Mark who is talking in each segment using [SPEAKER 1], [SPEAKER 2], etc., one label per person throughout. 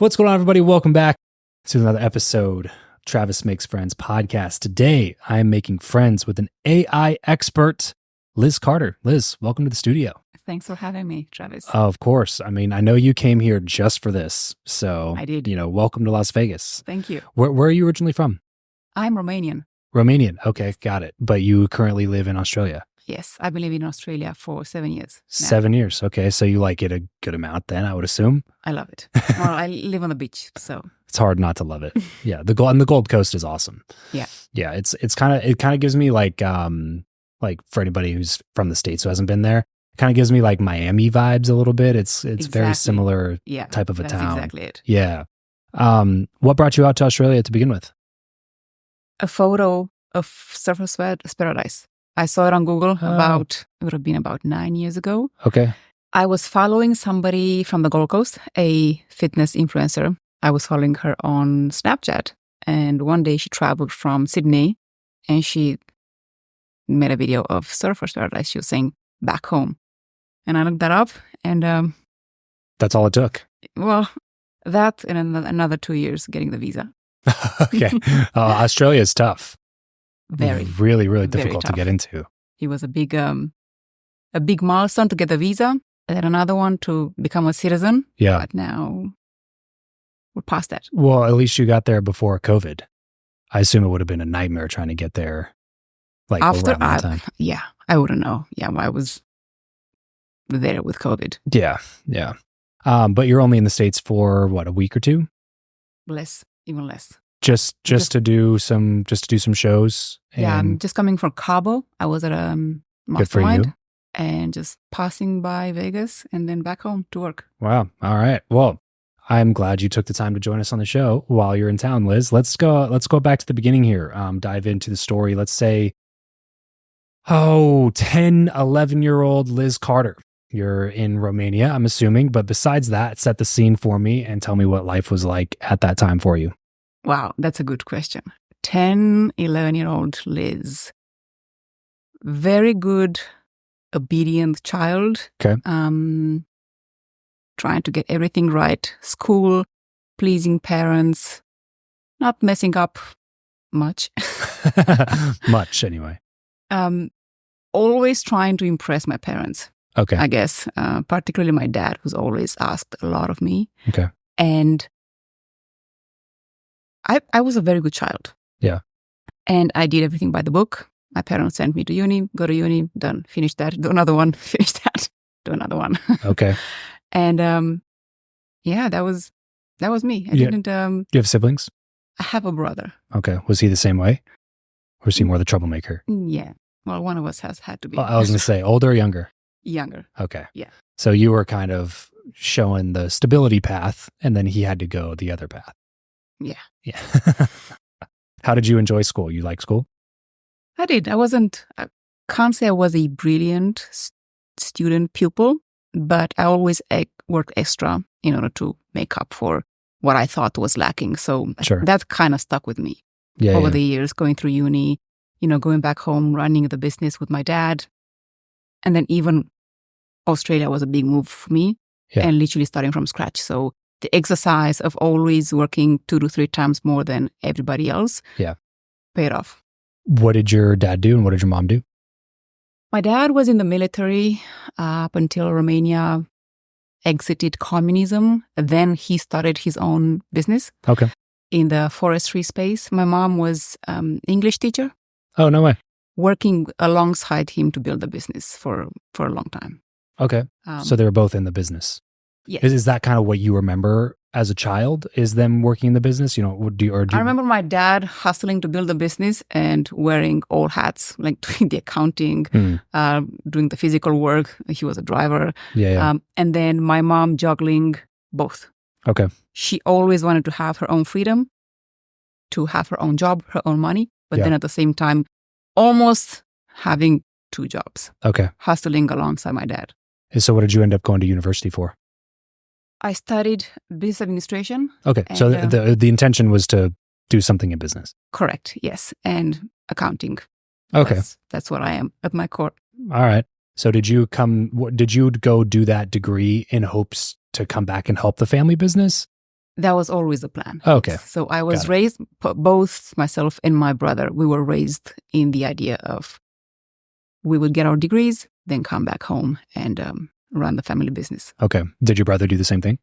[SPEAKER 1] What's going on, everybody? Welcome back to another episode, Travis Makes Friends podcast. Today, I am making friends with an AI expert, Liz Carter. Liz, welcome to the studio.
[SPEAKER 2] Thanks for having me, Travis.
[SPEAKER 1] Of course. I mean, I know you came here just for this. So,
[SPEAKER 2] I did.
[SPEAKER 1] Welcome to Las Vegas.
[SPEAKER 2] Thank you.
[SPEAKER 1] Where are you originally from?
[SPEAKER 2] I'm Romanian.
[SPEAKER 1] Romanian. Okay, got it. But you currently live in Australia.
[SPEAKER 2] Yes, I've been living in Australia for 7 years. now.
[SPEAKER 1] 7 years. Okay, so you like it a good amount then, I would assume.
[SPEAKER 2] I love it. Well, I live on the beach, so
[SPEAKER 1] It's hard not to love it. Yeah, the Gold Coast is awesome.
[SPEAKER 2] Yeah.
[SPEAKER 1] Yeah, it kind of gives me like for anybody who's from the States who hasn't been there, it kind of gives me like Miami vibes a little bit. It's very
[SPEAKER 2] Exactly.
[SPEAKER 1] similar
[SPEAKER 2] yeah,
[SPEAKER 1] type of a
[SPEAKER 2] that's
[SPEAKER 1] town.
[SPEAKER 2] exactly it.
[SPEAKER 1] Yeah. What brought you out to Australia to begin with?
[SPEAKER 2] A photo of Surfer's Paradise. I saw it on Google it would have been about 9 years ago.
[SPEAKER 1] Okay.
[SPEAKER 2] I was following somebody from the Gold Coast, a fitness influencer. I was following her on Snapchat. And one day she traveled from Sydney and she made a video of Surfer's Paradise. She was saying, back home. And I looked that up and,
[SPEAKER 1] That's all it took.
[SPEAKER 2] well, that and another 2 years getting the visa.
[SPEAKER 1] Okay. Australia is tough.
[SPEAKER 2] Very,
[SPEAKER 1] Really, really
[SPEAKER 2] very
[SPEAKER 1] difficult to
[SPEAKER 2] tough.
[SPEAKER 1] get into.
[SPEAKER 2] It was a big milestone to get the visa, and then another one to become a citizen.
[SPEAKER 1] Yeah.
[SPEAKER 2] But now we're past that.
[SPEAKER 1] Well, at least you got there before COVID. I assume it would have been a nightmare trying to get there. Like
[SPEAKER 2] After
[SPEAKER 1] around that time.
[SPEAKER 2] I wouldn't know. Yeah, I was there with COVID.
[SPEAKER 1] Yeah. Yeah. But you're only in the States for what, a week or two?
[SPEAKER 2] Even less.
[SPEAKER 1] Just to do some shows.
[SPEAKER 2] Yeah, I'm
[SPEAKER 1] And
[SPEAKER 2] just coming from Cabo. I was at a
[SPEAKER 1] Good for you.
[SPEAKER 2] mastermind and just passing by Vegas and then back home to work.
[SPEAKER 1] wow. All right. Well, I'm glad you took the time to join us on the show while you're in town, Liz. Let's go back to the beginning here. Dive into the story. Let's say 10, 11-year-old Liz Carter. You're in Romania, I'm assuming, but besides that, set the scene for me and tell me what life was like at that time for you.
[SPEAKER 2] Wow, that's a good question. 10, 11-year-old Liz. Very good, obedient child.
[SPEAKER 1] Okay.
[SPEAKER 2] Trying to get everything right. School, pleasing parents, not messing up much.
[SPEAKER 1] Much anyway.
[SPEAKER 2] Always trying to impress my parents,
[SPEAKER 1] Okay.
[SPEAKER 2] I guess. Particularly my dad, who's always asked a lot of me.
[SPEAKER 1] Okay.
[SPEAKER 2] And I was a very good child.
[SPEAKER 1] Yeah.
[SPEAKER 2] And I did everything by the book. My parents sent me to uni, go to uni, done, finish that, do another one, finish that, do another one.
[SPEAKER 1] Okay.
[SPEAKER 2] And that was me. I
[SPEAKER 1] Yeah.
[SPEAKER 2] didn't
[SPEAKER 1] Do you have siblings?
[SPEAKER 2] I have a brother.
[SPEAKER 1] Okay. Was he the same way? Or was he more the troublemaker?
[SPEAKER 2] Yeah. Well, one of us has had to be.
[SPEAKER 1] Oh, I was going to say older or younger?
[SPEAKER 2] Younger.
[SPEAKER 1] Okay.
[SPEAKER 2] Yeah.
[SPEAKER 1] So you were kind of showing the stability path and then he had to go the other path.
[SPEAKER 2] Yeah.
[SPEAKER 1] Yeah. How did you enjoy school? You like school?
[SPEAKER 2] I did. I can't say I was a brilliant student pupil, but I always worked extra in order to make up for what I thought was lacking. So
[SPEAKER 1] Sure.
[SPEAKER 2] that kind of stuck with me
[SPEAKER 1] Yeah.
[SPEAKER 2] over
[SPEAKER 1] yeah.
[SPEAKER 2] the years, going through uni, going back home, running the business with my dad. And then even Australia was a big move for me
[SPEAKER 1] Yeah.
[SPEAKER 2] and literally starting from scratch. So the exercise of always working 2 to 3 times more than everybody else paid off.
[SPEAKER 1] What did your dad do and what did your mom do?
[SPEAKER 2] My dad was in the military up until Romania exited communism. Then he started his own business
[SPEAKER 1] Okay.
[SPEAKER 2] in the forestry space. My mom was English teacher,
[SPEAKER 1] Oh, no way.
[SPEAKER 2] working alongside him to build the business for a long time.
[SPEAKER 1] Okay. So they were both in the business.
[SPEAKER 2] Yes.
[SPEAKER 1] Is that kind of what you remember as a child? Is them working in the business? I
[SPEAKER 2] remember my dad hustling to build the business and wearing all hats, like doing the accounting, doing the physical work. He was a driver.
[SPEAKER 1] Yeah.
[SPEAKER 2] And then my mom juggling both.
[SPEAKER 1] Okay.
[SPEAKER 2] She always wanted to have her own freedom, to have her own job, her own money, but
[SPEAKER 1] Yeah.
[SPEAKER 2] then at the same time, almost having 2 jobs,
[SPEAKER 1] Okay.
[SPEAKER 2] hustling alongside my dad.
[SPEAKER 1] So what did you end up going to university for?
[SPEAKER 2] I studied business administration.
[SPEAKER 1] Okay. So
[SPEAKER 2] And,
[SPEAKER 1] the intention was to do something in business.
[SPEAKER 2] Correct, yes, and accounting.
[SPEAKER 1] Okay.
[SPEAKER 2] That's what I am at my core.
[SPEAKER 1] All right. So did you go do that degree in hopes to come back and help the family business?
[SPEAKER 2] That was always the plan.
[SPEAKER 1] Okay.
[SPEAKER 2] So I was raised, both myself and my brother, we were raised in the idea of we would get our degrees, then come back home and run the family business.
[SPEAKER 1] Okay. Did your brother do the same thing?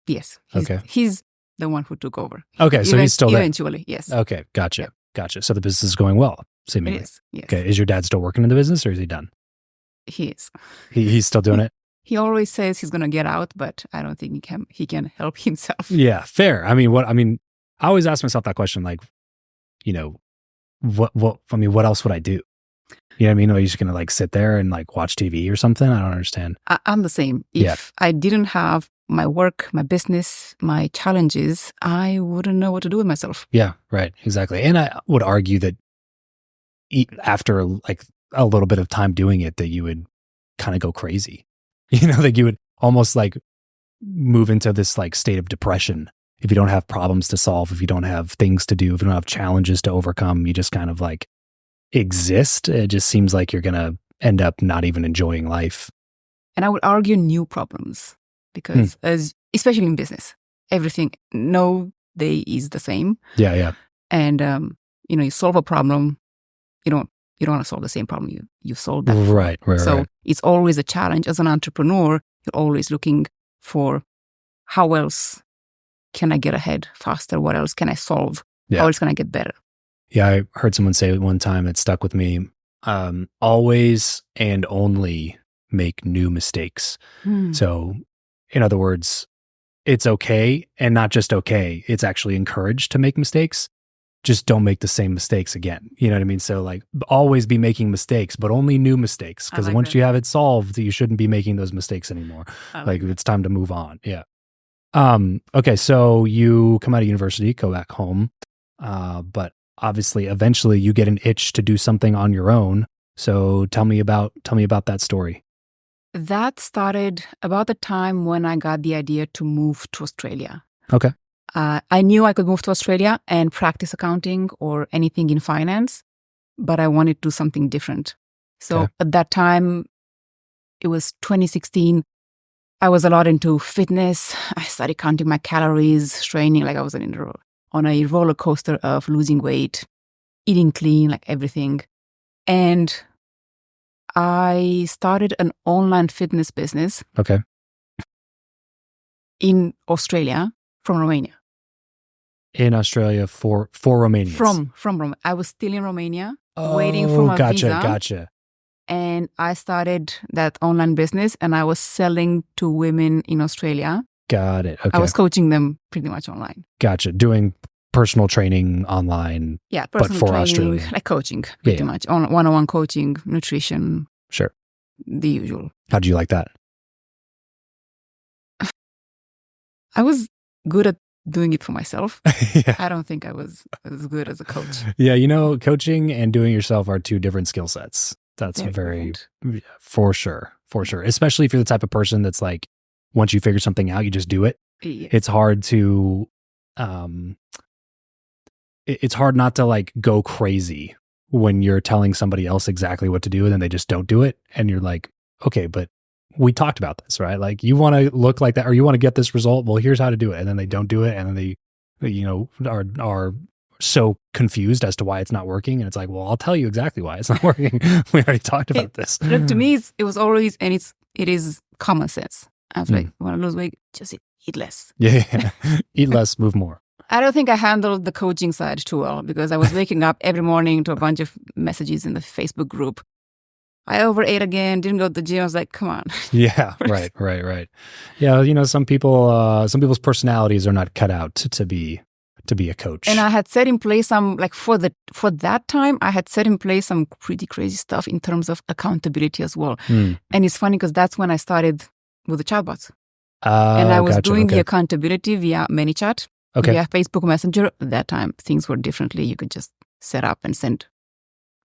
[SPEAKER 2] Yes.
[SPEAKER 1] Okay.
[SPEAKER 2] He's the one who took over.
[SPEAKER 1] Okay. So he's still there.
[SPEAKER 2] Eventually, yes.
[SPEAKER 1] Okay. Gotcha. Yep. Gotcha. So the business is going well, seemingly.
[SPEAKER 2] It is, yes.
[SPEAKER 1] Okay. Is your dad still working in the business or is he done?
[SPEAKER 2] He is.
[SPEAKER 1] He's still doing it?
[SPEAKER 2] He always says he's going to get out, but I don't think he can help himself.
[SPEAKER 1] Yeah, fair. I always ask myself that question, like, what else would I do? You know what I mean? Are you just going to like sit there and like watch TV or something? I don't understand.
[SPEAKER 2] I'm the same. If I didn't have my work, my business, my challenges, I wouldn't know what to do with myself.
[SPEAKER 1] Yeah, right. Exactly. And I would argue that after like a little bit of time doing it, that you would kind of go crazy. Like you would almost like move into this like state of depression if you don't have problems to solve, if you don't have things to do, if you don't have challenges to overcome, you just kind of like exist. It just seems like you're going to end up not even enjoying life.
[SPEAKER 2] And I would argue new problems because especially in business, everything, no day is the same.
[SPEAKER 1] Yeah, yeah.
[SPEAKER 2] And, you solve a problem, you don't want to solve the same problem you solved that.
[SPEAKER 1] Right.
[SPEAKER 2] So it's always a challenge. As an entrepreneur, you're always looking for how else can I get ahead faster? What else can I solve?
[SPEAKER 1] Yeah.
[SPEAKER 2] How else can I get better?
[SPEAKER 1] Yeah, I heard someone say it one time, it stuck with me. Always and only make new mistakes. So in other words, it's okay, and not just okay, it's actually encouraged to make mistakes. Just don't make the same mistakes again. You know what I mean? So like always be making mistakes, but only new mistakes. Because once you have it solved, you shouldn't be making those mistakes anymore. Like it's time to move on. Yeah. Okay. So you come out of university, go back home. But obviously eventually you get an itch to do something on your own. So tell me about that story.
[SPEAKER 2] That started about the time when I got the idea to move to Australia.
[SPEAKER 1] Okay.
[SPEAKER 2] I knew I could move to Australia and practice accounting or anything in finance, but I wanted to do something different. So at that time, it was 2016. I was a lot into fitness. I started counting my calories, training like I was on a roller coaster of losing weight, eating clean, like everything. And I started an online fitness business.
[SPEAKER 1] Okay.
[SPEAKER 2] In Australia from Romania.
[SPEAKER 1] In Australia for Romanians?
[SPEAKER 2] From Romania. I was still in Romania waiting for my visa.
[SPEAKER 1] Gotcha.
[SPEAKER 2] And I started that online business and I was selling to women in Australia.
[SPEAKER 1] Got it. Okay.
[SPEAKER 2] I was coaching them pretty much online.
[SPEAKER 1] Gotcha. Doing personal training online.
[SPEAKER 2] Yeah,
[SPEAKER 1] but for
[SPEAKER 2] training,
[SPEAKER 1] Australia.
[SPEAKER 2] like coaching pretty much. One-on-one coaching, nutrition.
[SPEAKER 1] Sure.
[SPEAKER 2] The usual.
[SPEAKER 1] How do you like that?
[SPEAKER 2] I was good at doing it for myself.
[SPEAKER 1] Yeah.
[SPEAKER 2] I don't think I was as good as a coach.
[SPEAKER 1] Yeah, coaching and doing yourself are two different skill sets. That's very for sure. Especially if you're the type of person that's like, once you figure something out, you just do it.
[SPEAKER 2] Yeah.
[SPEAKER 1] It's hard to, it's hard not to like go crazy when you're telling somebody else exactly what to do and then they just don't do it. And you're like, okay, but we talked about this, right? Like you want to look like that or you want to get this result. Well, here's how to do it. And then they don't do it. And then they, are so confused as to why it's not working. And it's like, well, I'll tell you exactly why it's not working. We already talked about this.
[SPEAKER 2] To me, it was always, and it is common sense. I was like, want to lose weight, just eat less.
[SPEAKER 1] Yeah. Eat less, move more.
[SPEAKER 2] I don't think I handled the coaching side too well because I was waking up every morning to a bunch of messages in the Facebook group. I overate again, didn't go to the gym. I was like, come on.
[SPEAKER 1] Yeah, right. Yeah, some people's personalities are not cut out to be a coach.
[SPEAKER 2] And I had set in place some, like for that time, I had set in place some pretty crazy stuff in terms of accountability as well. And it's funny because that's when I started with the chatbots. And I was doing the accountability via ManyChat, via Facebook Messenger. At that time, things were differently. You could just set up and send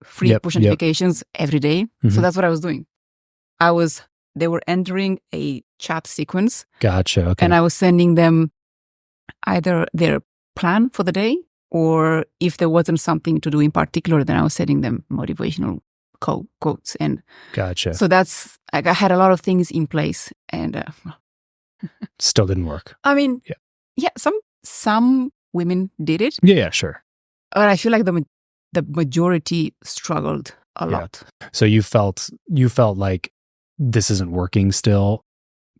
[SPEAKER 2] free push notifications every day. So that's what I was doing. They were entering a chat sequence.
[SPEAKER 1] Gotcha. Okay.
[SPEAKER 2] And I was sending them either their plan for the day, or if there wasn't something to do in particular, then I was sending them motivational quotes. And
[SPEAKER 1] gotcha.
[SPEAKER 2] So that's like I had a lot of things in place, and
[SPEAKER 1] still didn't work.
[SPEAKER 2] I mean, some women did it,
[SPEAKER 1] Yeah, sure.
[SPEAKER 2] but I feel like the majority struggled a lot.
[SPEAKER 1] So you felt like this isn't working still.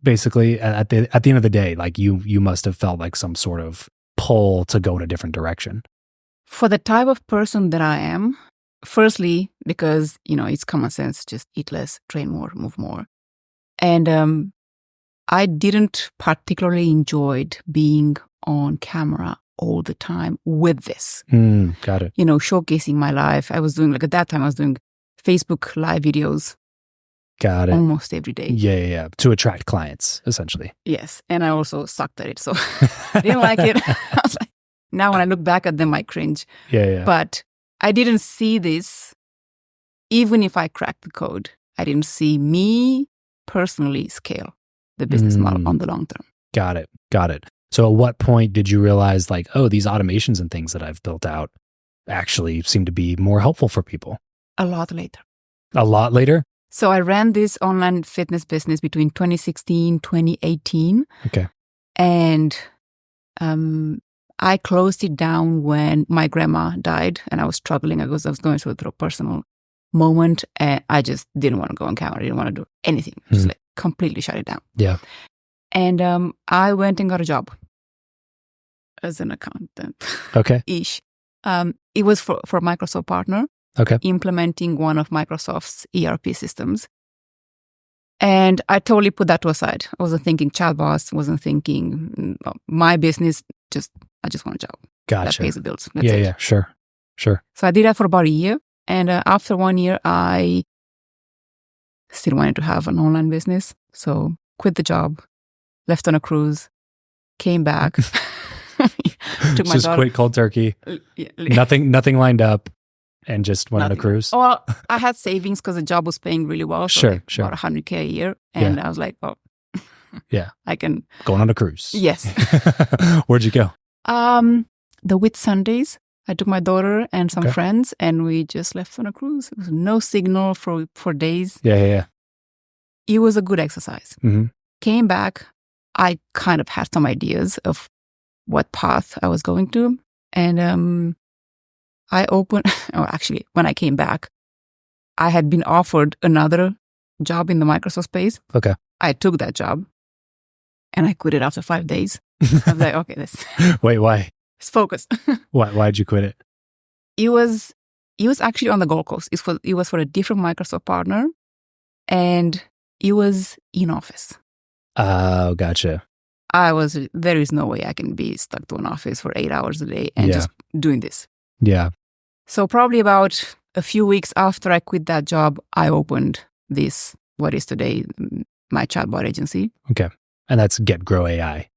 [SPEAKER 1] Basically, at the end of the day, like you must have felt like some sort of pull to go in a different direction.
[SPEAKER 2] For the type of person that I am, firstly, because, it's common sense, just eat less, train more, move more. And I didn't particularly enjoyed being on camera all the time with this.
[SPEAKER 1] Got it.
[SPEAKER 2] Showcasing my life. I was doing, at that time, I was doing Facebook live videos.
[SPEAKER 1] Got it.
[SPEAKER 2] Almost every day.
[SPEAKER 1] Yeah. To attract clients, essentially.
[SPEAKER 2] Yes. And I also sucked at it. So I didn't like it. I was like, now when I look back at them, I cringe.
[SPEAKER 1] Yeah.
[SPEAKER 2] But I didn't see this, even if I cracked the code, I didn't see me personally scale the business model on the long term.
[SPEAKER 1] Got it. So at what point did you realize like, oh, these automations and things that I've built out actually seem to be more helpful for people?
[SPEAKER 2] A lot later.
[SPEAKER 1] A lot later?
[SPEAKER 2] So I ran this online fitness business between 2016, 2018.
[SPEAKER 1] Okay.
[SPEAKER 2] And I closed it down when my grandma died and I was struggling. I was going through a personal moment and I just didn't want to go on camera. I didn't want to do anything. Just completely shut it down.
[SPEAKER 1] Yeah.
[SPEAKER 2] And I went and got a job as an accountant.
[SPEAKER 1] Okay.
[SPEAKER 2] Ish. It was for a Microsoft partner.
[SPEAKER 1] Okay.
[SPEAKER 2] Implementing one of Microsoft's ERP systems. And I totally put that to aside. I wasn't thinking chatbots, wasn't thinking my business, I just want a job.
[SPEAKER 1] Gotcha.
[SPEAKER 2] That pays the bills. That's
[SPEAKER 1] Yeah, sure.
[SPEAKER 2] So I did that for about a year. And after 1 year, I still wanted to have an online business. So quit the job, left on a cruise, came back. Took my
[SPEAKER 1] just
[SPEAKER 2] daughter.
[SPEAKER 1] quit cold turkey. Nothing lined up. And just went on a cruise?
[SPEAKER 2] Well, I had savings because the job was paying really well. So
[SPEAKER 1] Sure.
[SPEAKER 2] about $100K a year. And I was like,
[SPEAKER 1] yeah,
[SPEAKER 2] I can.
[SPEAKER 1] Going on a cruise.
[SPEAKER 2] Yes.
[SPEAKER 1] Where'd you go?
[SPEAKER 2] The Whitsundays. I took my daughter and some friends and we just left on a cruise. There was no signal for days.
[SPEAKER 1] Yeah.
[SPEAKER 2] It was a good exercise.
[SPEAKER 1] Mm-hmm.
[SPEAKER 2] Came back. I kind of had some ideas of what path I was going to. And when I came back, I had been offered another job in the Microsoft space.
[SPEAKER 1] Okay.
[SPEAKER 2] I took that job and I quit it after 5 days. I was like, okay,
[SPEAKER 1] Wait, why?
[SPEAKER 2] Let's focus.
[SPEAKER 1] Why'd you quit it?
[SPEAKER 2] It was actually on the Gold Coast. It was for a different Microsoft partner and it was in office.
[SPEAKER 1] Oh, gotcha.
[SPEAKER 2] There is no way I can be stuck to an office for 8 hours a day and just doing this.
[SPEAKER 1] Yeah.
[SPEAKER 2] So probably about a few weeks after I quit that job, I opened this, what is today my chatbot agency.
[SPEAKER 1] Okay. And that's Get Grow AI.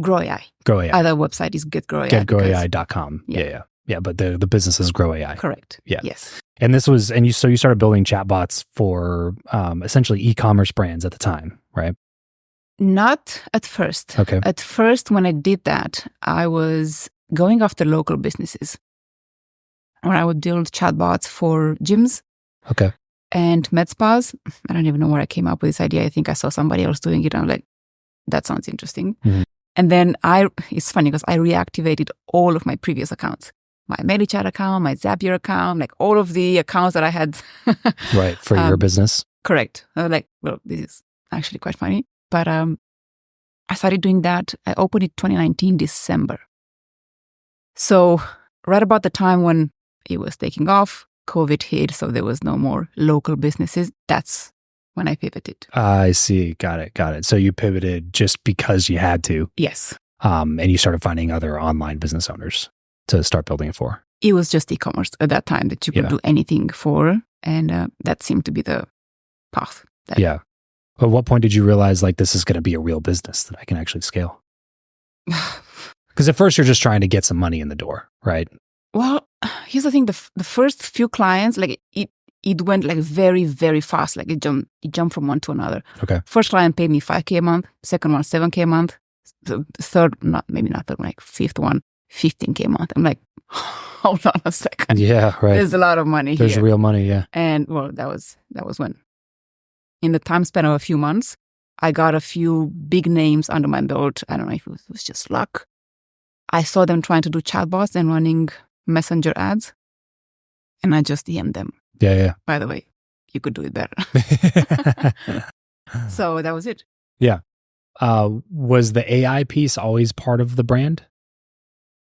[SPEAKER 2] Grow AI.
[SPEAKER 1] Grow AI.
[SPEAKER 2] Other website is GetGrowAI.
[SPEAKER 1] GetGrowAI.com. Yeah. But the business is Grow AI.
[SPEAKER 2] Correct.
[SPEAKER 1] Yeah.
[SPEAKER 2] Yes.
[SPEAKER 1] And this was, you started building chatbots for essentially e-commerce brands at the time, right?
[SPEAKER 2] Not at first.
[SPEAKER 1] Okay.
[SPEAKER 2] At first, when I did that, I was going after local businesses. Where I would build chatbots for gyms.
[SPEAKER 1] Okay.
[SPEAKER 2] And medspas. I don't even know where I came up with this idea. I think I saw somebody else doing it. And I'm like, that sounds interesting. Mm-hmm. And then it's funny because I reactivated all of my previous accounts. My MediChat account, my Zapier account, like all of the accounts that I had.
[SPEAKER 1] Right. For your business.
[SPEAKER 2] Correct. I was like, well, this is actually quite funny. But I started doing that. I opened it 2019, December. So right about the time when it was taking off, COVID hit, so there was no more local businesses. That's when I pivoted.
[SPEAKER 1] I see. Got it. So you pivoted just because you had to.
[SPEAKER 2] Yes.
[SPEAKER 1] And you started finding other online business owners to start building it for.
[SPEAKER 2] It was just e-commerce at that time that you could do anything for. And that seemed to be the path.
[SPEAKER 1] Yeah. At what point did you realize like this is going to be a real business that I can actually scale? Because at first you're just trying to get some money in the door, right?
[SPEAKER 2] Well, here's the thing. The first few clients, like it went like very, very fast. Like it jumped from one to another.
[SPEAKER 1] Okay.
[SPEAKER 2] First client paid me $5K a month. Second one, $7K a month. The third, fifth one, $15K a month. I'm like, hold on a second.
[SPEAKER 1] Yeah, right.
[SPEAKER 2] There's a lot of money
[SPEAKER 1] There's
[SPEAKER 2] here.
[SPEAKER 1] real money, yeah.
[SPEAKER 2] And well, that was when, in the time span of a few months, I got a few big names under my belt. I don't know if it was just luck. I saw them trying to do chatbots and running messenger ads. And I just DM'd them.
[SPEAKER 1] Yeah.
[SPEAKER 2] By the way, you could do it better. So that was it.
[SPEAKER 1] Yeah. Was the AI piece always part of the brand?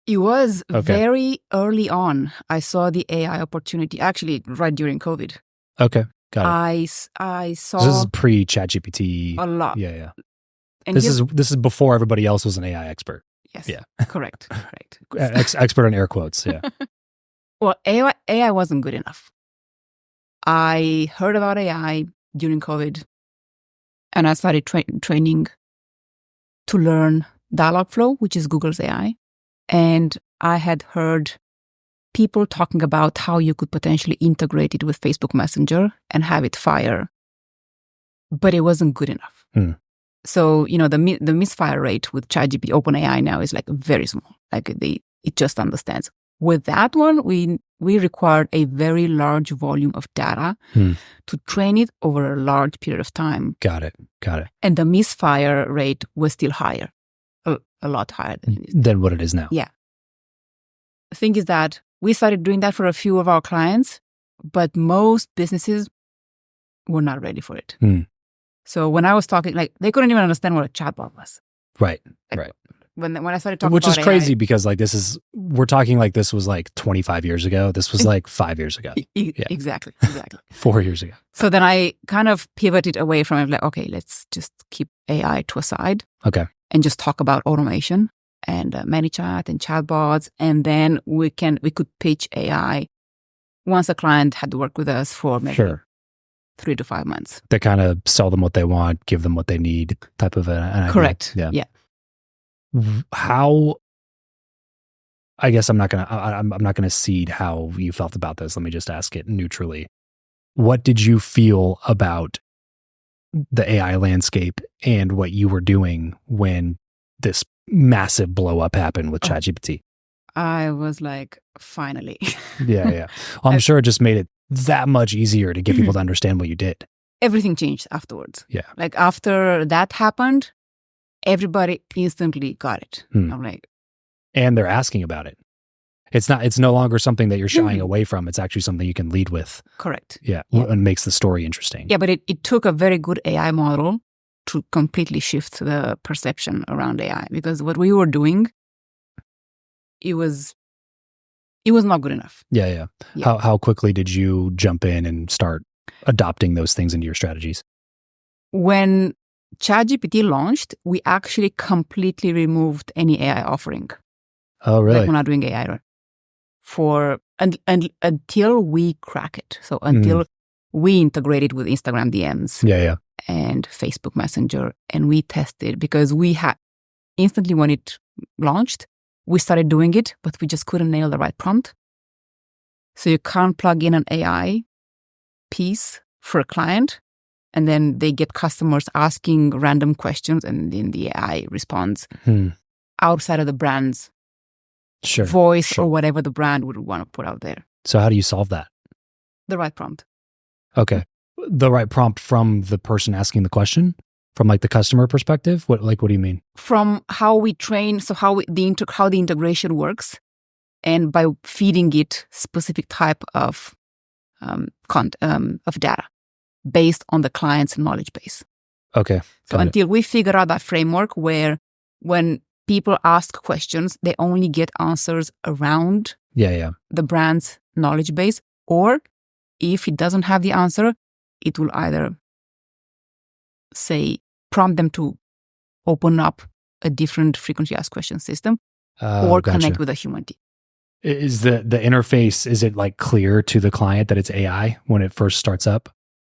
[SPEAKER 2] It was
[SPEAKER 1] Okay.
[SPEAKER 2] very early on. I saw the AI opportunity, actually right during COVID.
[SPEAKER 1] Okay. Got it.
[SPEAKER 2] I saw
[SPEAKER 1] This is pre-ChatGPT.
[SPEAKER 2] a lot.
[SPEAKER 1] Yeah.
[SPEAKER 2] And
[SPEAKER 1] This is before everybody else was an AI expert.
[SPEAKER 2] Yes.
[SPEAKER 1] Yeah.
[SPEAKER 2] Correct.
[SPEAKER 1] Expert on air quotes. Yeah.
[SPEAKER 2] Well, AI wasn't good enough. I heard about AI during COVID, and I started training to learn Dialogflow, which is Google's AI. And I had heard people talking about how you could potentially integrate it with Facebook Messenger and have it fire, but it wasn't good enough. So, the misfire rate with ChatGPT, OpenAI now is like very small. Like it just understands. With that one, we required a very large volume of data to train it over a large period of time.
[SPEAKER 1] Got it.
[SPEAKER 2] And the misfire rate was still higher, a lot higher
[SPEAKER 1] than what it is now.
[SPEAKER 2] Yeah. The thing is that we started doing that for a few of our clients, but most businesses were not ready for it. So when I was talking, like they couldn't even understand what a chatbot was.
[SPEAKER 1] Right.
[SPEAKER 2] When I started talking
[SPEAKER 1] Which
[SPEAKER 2] about
[SPEAKER 1] is crazy
[SPEAKER 2] AI,
[SPEAKER 1] because like we're talking like this was like 25 years ago. This was like 5 years ago.
[SPEAKER 2] Exactly.
[SPEAKER 1] 4 years ago.
[SPEAKER 2] So then I kind of pivoted away from it. Like, okay, let's just keep AI to a side.
[SPEAKER 1] Okay.
[SPEAKER 2] And just talk about automation and ManyChat and chatbots. And then we could pitch AI once a client had to work with us for maybe 3 to 5 months.
[SPEAKER 1] They kind of sell them what they want, give them what they need type of an idea.
[SPEAKER 2] Correct.
[SPEAKER 1] Yeah. How, I guess I'm not gonna cede how you felt about this. Let me just ask it neutrally. What did you feel about the AI landscape and what you were doing when this massive blow up happened with ChatGPT?
[SPEAKER 2] I was like, finally.
[SPEAKER 1] Yeah. I'm sure it just made it that much easier to get people to understand what you did.
[SPEAKER 2] Everything changed afterwards.
[SPEAKER 1] Yeah.
[SPEAKER 2] Like after that happened, everybody instantly got it. I'm like,
[SPEAKER 1] and they're asking about it. It's no longer something that you're shying away from. It's actually something you can lead with.
[SPEAKER 2] Correct.
[SPEAKER 1] Yeah. And makes the story interesting.
[SPEAKER 2] Yeah, but it took a very good AI model to completely shift the perception around AI, because what we were doing, it was not good enough.
[SPEAKER 1] Yeah. How quickly did you jump in and start adopting those things into your strategies? When
[SPEAKER 2] ChatGPT launched, we actually completely removed any AI offering.
[SPEAKER 1] Oh, really?
[SPEAKER 2] Like we're not doing AI until we crack it. So until we integrated with Instagram DMs.
[SPEAKER 1] Yeah.
[SPEAKER 2] And Facebook Messenger, and we tested because we had instantly when it launched, we started doing it, but we just couldn't nail the right prompt. So you can't plug in an AI piece for a client, and then they get customers asking random questions, and then the AI responds outside of the brand's voice or whatever the brand would want to put out there.
[SPEAKER 1] So how do you solve that?
[SPEAKER 2] The right prompt.
[SPEAKER 1] Okay. The right prompt from the person asking the question? From like the customer perspective? What do you mean?
[SPEAKER 2] From how we train, so how the integration works, and by feeding it specific type of data based on the client's knowledge base.
[SPEAKER 1] Okay.
[SPEAKER 2] So until we figure out that framework where when people ask questions, they only get answers around the brand's knowledge base, or if it doesn't have the answer, it will either prompt them to open up a different frequently asked question system or connect with a human team.
[SPEAKER 1] Is the interface, is it like clear to the client that it's AI when it first starts up?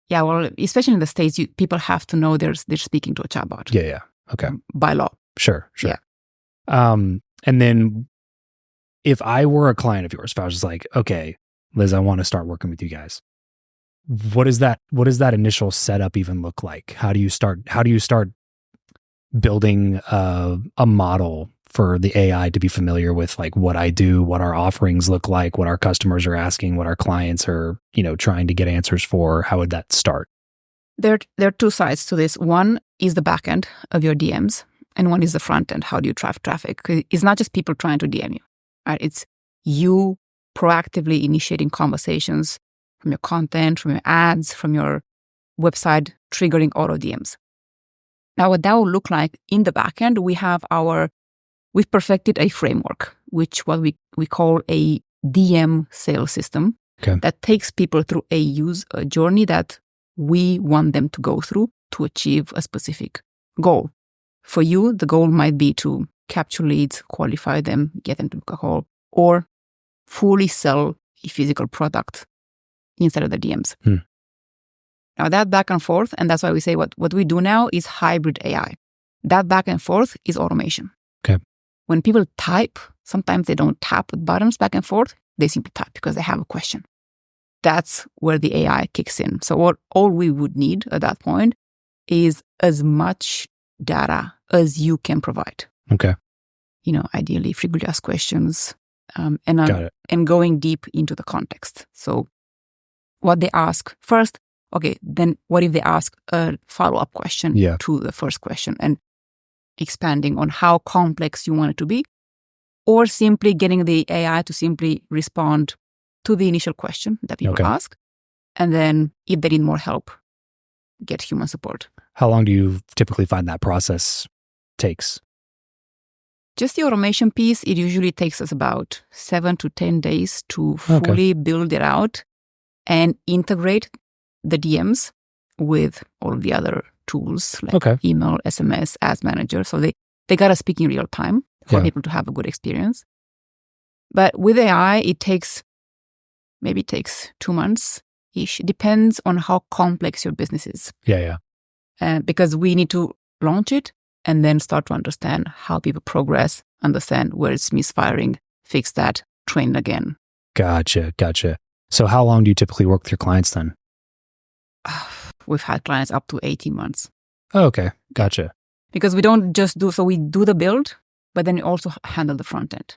[SPEAKER 2] Yeah, well, especially in the States, people have to know they're speaking to a chatbot.
[SPEAKER 1] Yeah. Okay.
[SPEAKER 2] By law.
[SPEAKER 1] Sure.
[SPEAKER 2] Yeah.
[SPEAKER 1] And then if I were a client of yours, if I was just like, okay, Liz, I want to start working with you guys. What does that initial setup even look like? How do you start building a model for the AI to be familiar with like what I do, what our offerings look like, what our customers are asking, what our clients are, trying to get answers for? How would that start?
[SPEAKER 2] There are two sides to this. One is the backend of your DMs. and one is the front end. How do you drive traffic? 'Cause it's not just people trying to DM you, right? It's you proactively initiating conversations from your content, from your ads, from your website, triggering auto DMs. Now, what that will look like in the backend, we've perfected a framework, which what we call a DM sales system that takes people through a journey that we want them to go through to achieve a specific goal. For you, the goal might be to capture leads, qualify them, get them to book a call, or fully sell a physical product instead of the DMs. Now that back and forth, and that's why we say what we do now is hybrid AI. That back and forth is automation.
[SPEAKER 1] Okay.
[SPEAKER 2] When people type, sometimes they don't tap with buttons back and forth. They simply type because they have a question. That's where the AI kicks in. So all we would need at that point is as much data as you can provide.
[SPEAKER 1] Okay.
[SPEAKER 2] Ideally frequently asked questions, and going deep into the context. So what they ask first, okay, then what if they ask a follow-up question to the first question and expanding on how complex you want it to be, or simply getting the AI to simply respond to the initial question that people ask. And then if they need more help, get human support.
[SPEAKER 1] How long do you typically find that process takes?
[SPEAKER 2] Just the automation piece, it usually takes us about 7 to 10 days to fully build it out and integrate the DMs with all of the other tools like email, SMS, Ads Manager. So they got to speak in real time for people to have a good experience. But with AI, it takes 2 months-ish. It depends on how complex your business is.
[SPEAKER 1] Yeah.
[SPEAKER 2] Because we need to launch it and then start to understand how people progress, understand where it's misfiring, fix that, train again.
[SPEAKER 1] Gotcha. So how long do you typically work with your clients then?
[SPEAKER 2] We've had clients up to 18 months.
[SPEAKER 1] Oh, okay. Gotcha.
[SPEAKER 2] Because we don't just we do the build, but then we also handle the front end.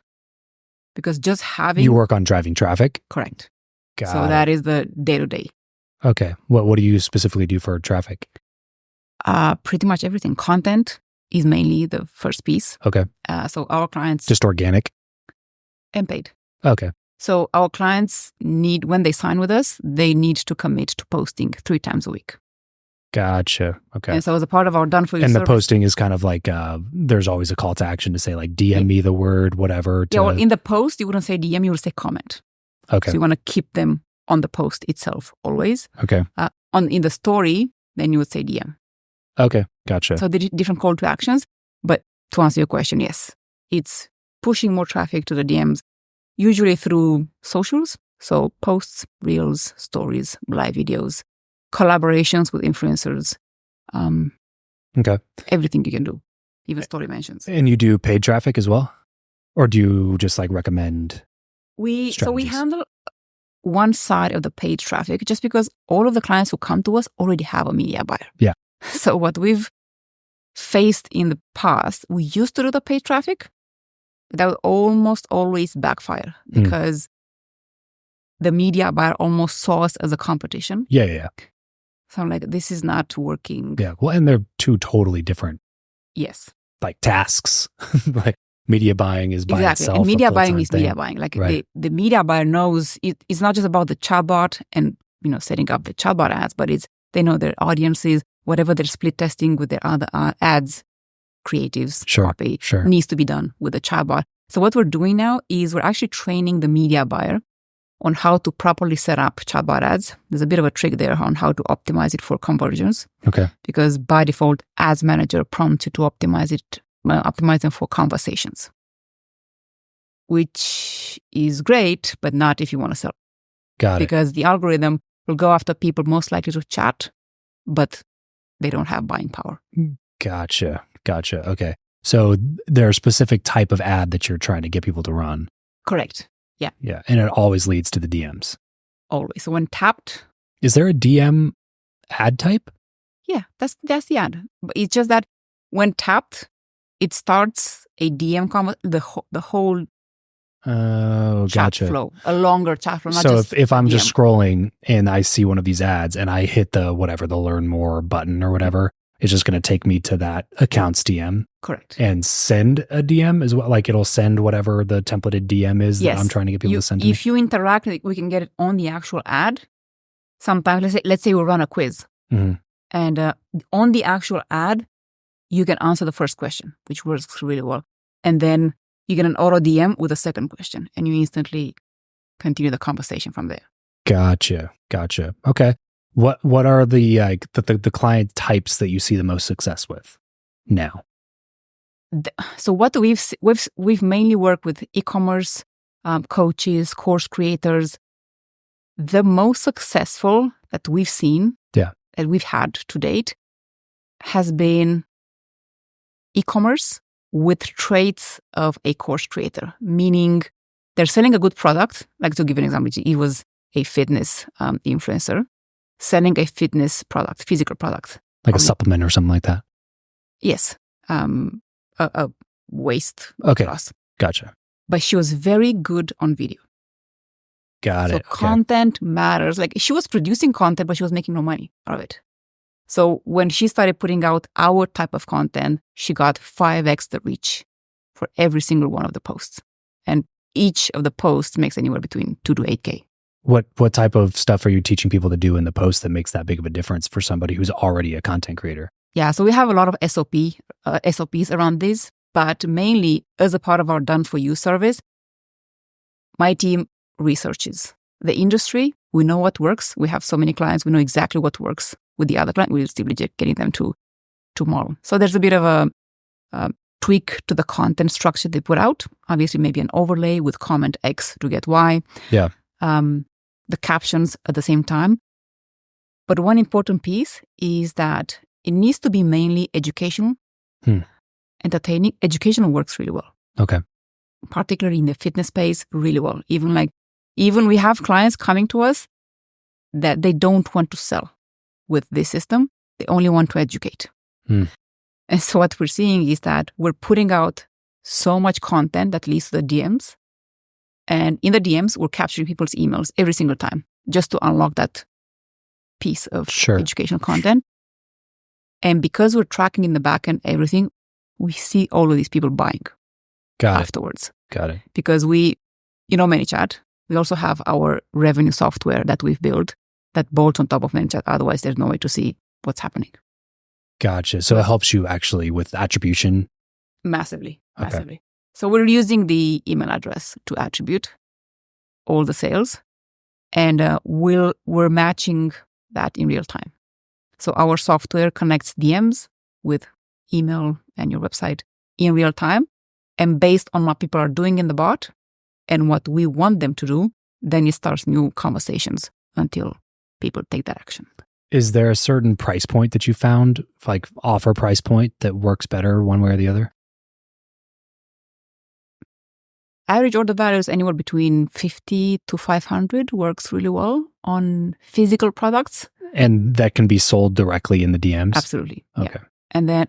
[SPEAKER 2] Because just having...
[SPEAKER 1] You work on driving traffic?
[SPEAKER 2] Correct.
[SPEAKER 1] Got
[SPEAKER 2] so
[SPEAKER 1] it.
[SPEAKER 2] that is the day-to-day.
[SPEAKER 1] Okay. What do you specifically do for traffic?
[SPEAKER 2] Pretty much everything. Content is mainly the first piece.
[SPEAKER 1] Okay.
[SPEAKER 2] So our clients...
[SPEAKER 1] Just organic?
[SPEAKER 2] And paid.
[SPEAKER 1] Okay.
[SPEAKER 2] So our clients need, when they sign with us, they need to commit to posting 3 times a week.
[SPEAKER 1] Gotcha. Okay.
[SPEAKER 2] And so as a part of our done for you
[SPEAKER 1] service,
[SPEAKER 2] service,
[SPEAKER 1] the posting is kind of like, there's always a call to action to say like, DM me the word, whatever.
[SPEAKER 2] Well, in the post, you wouldn't say DM, you would say comment.
[SPEAKER 1] Okay.
[SPEAKER 2] So you want to keep them on the post itself always.
[SPEAKER 1] Okay.
[SPEAKER 2] In the story, then you would say DM.
[SPEAKER 1] Okay. Gotcha.
[SPEAKER 2] So the different call to actions. But to answer your question, yes, it's pushing more traffic to the DMs, usually through socials. So posts, reels, stories, live videos, collaborations with influencers. Everything you can do, even story mentions.
[SPEAKER 1] And you do paid traffic as well? Or do you just like recommend strategies?
[SPEAKER 2] So we handle one side of the paid traffic just because all of the clients who come to us already have a media buyer.
[SPEAKER 1] Yeah.
[SPEAKER 2] So what we've faced in the past, we used to do the paid traffic. That would almost always backfire because the media buyer almost saw us as a competition.
[SPEAKER 1] Yeah.
[SPEAKER 2] So I'm like, this is not working.
[SPEAKER 1] Yeah. Well, and they're two totally different.
[SPEAKER 2] Yes.
[SPEAKER 1] Like tasks. Like media buying is by itself.
[SPEAKER 2] And media buying is media buying. Like the media buyer knows it's not just about the chatbot and setting up the chatbot ads, but they know their audiences, whatever they're split testing with their other ads, creatives, copy needs to be done with the chatbot. So what we're doing now is we're actually training the media buyer on how to properly set up chatbot ads. There's a bit of a trick there on how to optimize it for conversions.
[SPEAKER 1] Okay.
[SPEAKER 2] Because by default, Ads Manager prompts you to optimize them for conversations, which is great, but not if you want to sell.
[SPEAKER 1] Got it.
[SPEAKER 2] Because the algorithm will go after people most likely to chat, but they don't have buying power.
[SPEAKER 1] Gotcha. Okay. So there's a specific type of ad that you're trying to get people to run.
[SPEAKER 2] Correct. Yeah.
[SPEAKER 1] Yeah. And it always leads to the DMs.
[SPEAKER 2] Always. So when tapped.
[SPEAKER 1] Is there a DM ad type?
[SPEAKER 2] Yeah, that's the ad. But it's just that when tapped, it starts a DM the whole chat flow, a longer chat flow.
[SPEAKER 1] So if I'm just scrolling and I see one of these ads and I hit the learn more button or whatever, It's just going to take me to that account's DM.
[SPEAKER 2] Correct.
[SPEAKER 1] And send a DM as well. Like it'll send whatever the templated DM is that I'm trying to get people to send to me.
[SPEAKER 2] If you interact, we can get it on the actual ad. Sometimes, let's say we run a quiz.
[SPEAKER 1] Mm-hmm.
[SPEAKER 2] And on the actual ad, you can answer the first question, which works really well. And then you get an auto DM with a second question, and you instantly continue the conversation from there.
[SPEAKER 1] Gotcha. Okay. What are the client types that you see the most success with now?
[SPEAKER 2] So what we've mainly worked with e-commerce coaches, course creators. The most successful that we've seen, that we've had to date, has been e-commerce with traits of a course creator, meaning they're selling a good product. Like, to give an example, it was a fitness influencer selling a fitness product, physical product.
[SPEAKER 1] Like a supplement or something like that?
[SPEAKER 2] Yes. A waist loss.
[SPEAKER 1] Gotcha.
[SPEAKER 2] But she was very good on video.
[SPEAKER 1] Got it.
[SPEAKER 2] So content matters. Like, she was producing content, but she was making no money out of it. So when she started putting out our type of content, she got 5x the reach for every single one of the posts. And each of the posts makes anywhere between 2 to 8K.
[SPEAKER 1] What type of stuff are you teaching people to do in the post that makes that big of a difference for somebody who's already a content creator?
[SPEAKER 2] Yeah, so we have a lot of SOPs around this, but mainly as a part of our Done For You service, my team researches the industry. We know what works. We have so many clients. We know exactly what works with the other client. We're simply just getting them to model. So there's a bit of a tweak to the content structure they put out. Obviously, maybe an overlay with comment X to get Y.
[SPEAKER 1] Yeah.
[SPEAKER 2] The captions at the same time. But one important piece is that it needs to be mainly educational, entertaining. Educational works really well.
[SPEAKER 1] Okay.
[SPEAKER 2] Particularly in the fitness space, really well. Even we have clients coming to us that they don't want to sell with this system. They only want to educate. And so what we're seeing is that we're putting out so much content that leads to the DMs. And in the DMs, we're capturing people's emails every single time just to unlock that piece of educational content. And because we're tracking in the back end everything, we see all of these people buying afterwards.
[SPEAKER 1] Got it.
[SPEAKER 2] Because ManyChat, we also have our revenue software that we've built that bolts on top of ManyChat. Otherwise, there's no way to see what's happening.
[SPEAKER 1] Gotcha. So it helps you actually with attribution?
[SPEAKER 2] Massively. So we're using the email address to attribute all the sales, and we're matching that in real time. So our software connects DMs with email and your website in real time, and based on what people are doing in the bot and what we want them to do, then it starts new conversations until people take that action.
[SPEAKER 1] Is there a certain price point that you found, like offer price point, that works better one way or the other?
[SPEAKER 2] Average order value is anywhere between 50 to 500 works really well on physical products.
[SPEAKER 1] And that can be sold directly in the DMs?
[SPEAKER 2] Absolutely.
[SPEAKER 1] Okay.
[SPEAKER 2] Yeah. And then,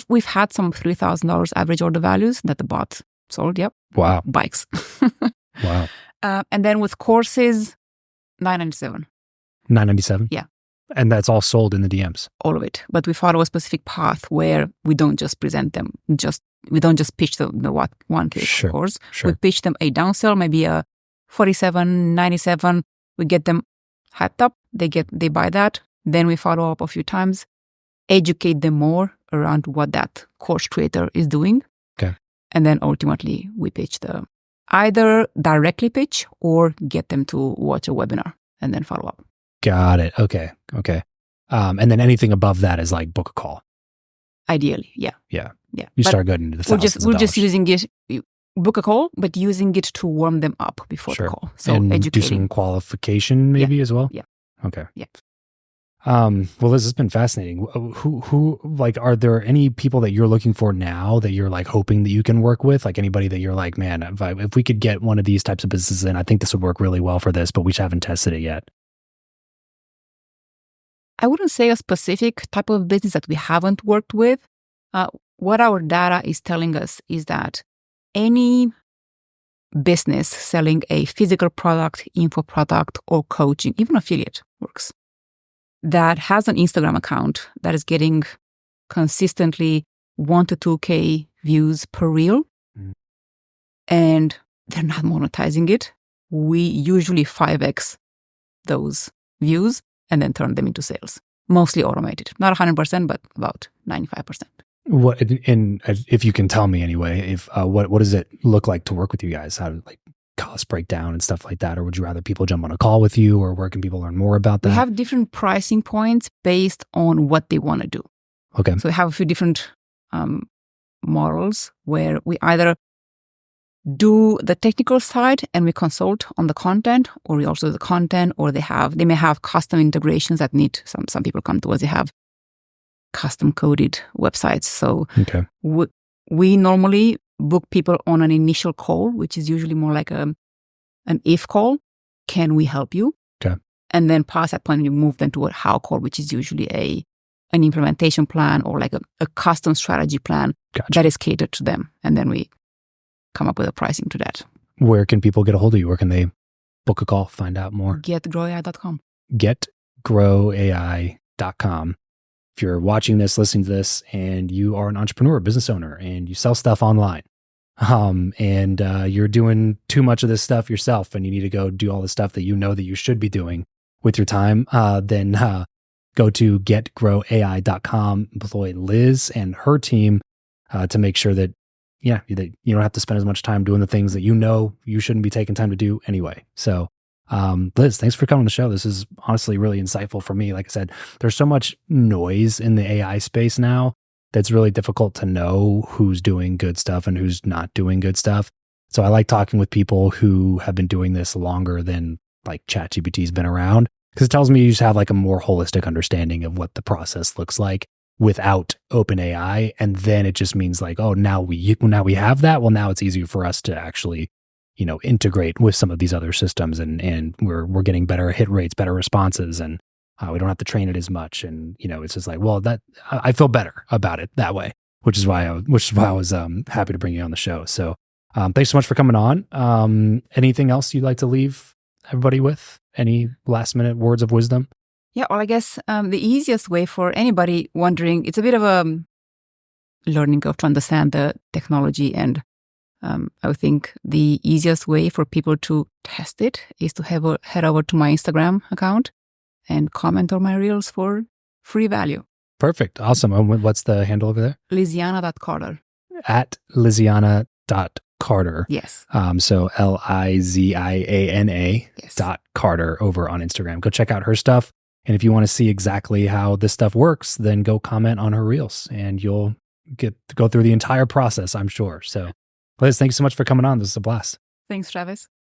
[SPEAKER 2] we've had some $3,000 average order values that the bot sold. Yep.
[SPEAKER 1] Wow.
[SPEAKER 2] Bikes.
[SPEAKER 1] Wow.
[SPEAKER 2] And then with courses, $997.
[SPEAKER 1] $997?
[SPEAKER 2] Yeah.
[SPEAKER 1] And that's all sold in the DMs?
[SPEAKER 2] All of it. But we follow a specific path where we don't just present them, we don't just pitch the 1K course.
[SPEAKER 1] Sure.
[SPEAKER 2] We pitch them a downsell, maybe a $47.97. We get them hyped up. They buy that. Then we follow up a few times, educate them more around what that course creator is doing.
[SPEAKER 1] Okay.
[SPEAKER 2] And then ultimately we pitch either directly pitch or get them to watch a webinar and then follow up.
[SPEAKER 1] Got it. Okay. And then anything above that is like book a call.
[SPEAKER 2] Ideally, yeah.
[SPEAKER 1] You start getting into the thousands
[SPEAKER 2] we're just using it, book a call, but using it to warm them up before the call. So
[SPEAKER 1] and
[SPEAKER 2] educating.
[SPEAKER 1] Do some qualification maybe as well?
[SPEAKER 2] Yeah.
[SPEAKER 1] Okay.
[SPEAKER 2] Yeah.
[SPEAKER 1] Well, this has been fascinating. Who like, are there any people that you're looking for now that you're like hoping that you can work with? Like anybody that you're like, man, if we could get one of these types of businesses in, I think this would work really well for this, but we just haven't tested it yet.
[SPEAKER 2] I wouldn't say a specific type of business that we haven't worked with. What our data is telling us is that any business selling a physical product, info product, or coaching, even affiliate works, that has an Instagram account that is getting consistently 1 to 2K views per reel, and they're not monetizing it, we usually 5x those views and then turn them into sales. Mostly automated. Not 100%, but about 95%.
[SPEAKER 1] What, and if you can tell me anyway, if what does it look like to work with you guys? How to like cost breakdown and stuff like that? Or would you rather people jump on a call with you, or where can people learn more about that?
[SPEAKER 2] We have different pricing points based on what they want to do.
[SPEAKER 1] Okay.
[SPEAKER 2] So we have a few different models where we either do the technical side and we consult on the content, or we also do the content, or they may have custom integrations that need some people come to us, they have custom coded websites. So we normally book people on an initial call, which is usually more like an if call. Can we help you?
[SPEAKER 1] Okay.
[SPEAKER 2] And then past that point, we move them to a how call, which is usually an implementation plan or like a custom strategy plan that is catered to them. And then we come up with a pricing to that.
[SPEAKER 1] Where can people get a hold of you? Where can they book a call, find out more?
[SPEAKER 2] Getgrowai.com.
[SPEAKER 1] Getgrowai.com. If you're watching this, listening to this, and you are an entrepreneur, business owner, and you sell stuff online, and you're doing too much of this stuff yourself, and you need to go do all the stuff that you know that you should be doing with your time, then go to getgrowai.com, employ Liz and her team to make sure that you don't have to spend as much time doing the things that you know you shouldn't be taking time to do anyway. So, Liz, thanks for coming on the show. This is honestly really insightful for me. Like I said, there's so much noise in the AI space now that's really difficult to know who's doing good stuff and who's not doing good stuff. So I like talking with people who have been doing this longer than like ChatGPT's been around, because it tells me you just have like a more holistic understanding of what the process looks like without OpenAI. And then it just means like, oh, now we have that. Well, now it's easier for us to actually, integrate with some of these other systems, and we're getting better hit rates, better responses, and we don't have to train it as much. And it's just like, well, that I feel better about it that way, which is why I was happy to bring you on the show. So thanks so much for coming on. Anything else you'd like to leave everybody with? Any last minute words of wisdom?
[SPEAKER 2] Yeah, well, I guess the easiest way for anybody wondering, it's a bit of a learning curve to understand the technology. And I would think the easiest way for people to test it is to head over to my Instagram account and comment on my reels for free value.
[SPEAKER 1] Perfect. Awesome. And what's the handle over there?
[SPEAKER 2] Liziana.Carter.
[SPEAKER 1] At Liziana.Carter.
[SPEAKER 2] Yes.
[SPEAKER 1] So Liziana .Carter over on Instagram. Go check out her stuff. And if you want to see exactly how this stuff works, then go comment on her reels and you'll go through the entire process, I'm sure. So Liz, thanks so much for coming on. This is a blast.
[SPEAKER 2] Thanks, Travis.